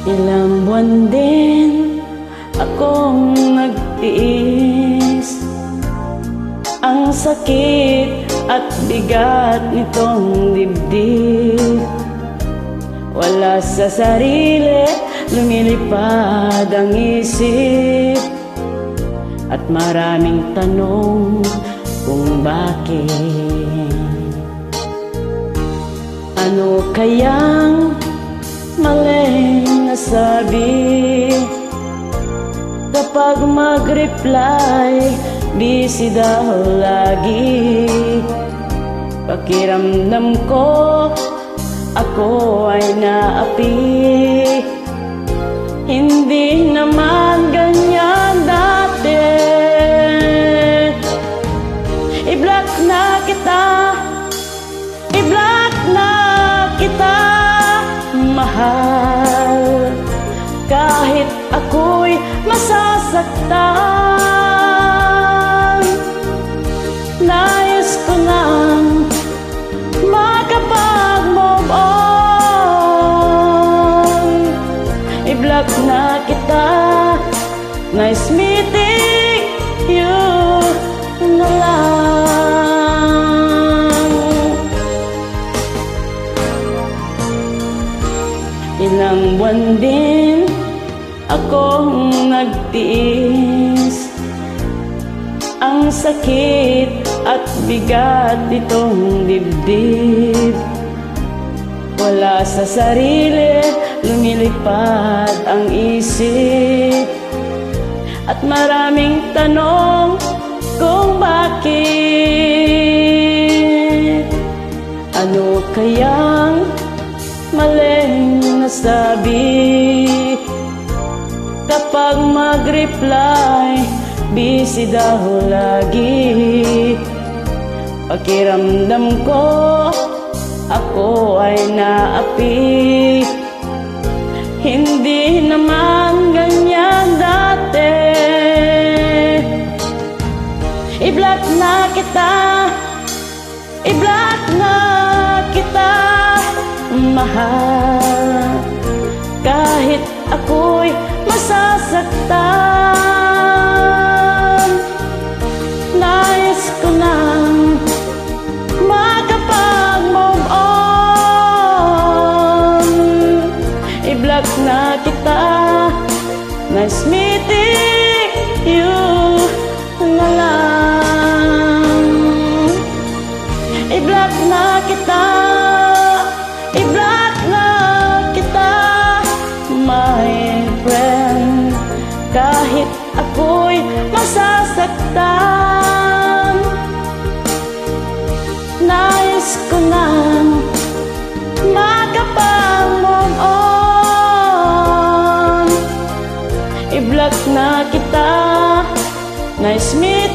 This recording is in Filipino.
Ilang buwan din akong nagtiis, ang sakit at bigat nitong dibdib. Wala sa sarili, lumilipad ang isip, at maraming tanong kung bakit. Ano kayang maling nasabi? Kapag mag-reply, busy daw lagi. Pakiramdam ko, ako ay naapi. Hindi naman ganyan dati. I-block na kita, i-block na kita, mahal. Kahit ako'y masasaktan, nais ko nang makapag-move on. I-block na kita, nice meeting you na lang. Ilang buwan din akong nagtiis, ang sakit at bigat nitong dibdib. Wala sa sarili, lumilipad ang isip, at maraming tanong kung bakit. Ano kayang maling nasabi? Kapag mag-reply, busy daw lagi. Pakiramdam ko, ako ay naapi. Hindi naman ganyan dati. I-block na kita, i-block na kita, mahal. Kahit ako'y masasaktan, nais ko nang makapag-move on. I-block na kita, nice meeting you na lang. I-block na kita, i-block na kita, my friend. Kahit ako'y masasaktan, nais ko nang makapag-move on. I-block na kita, nice meeting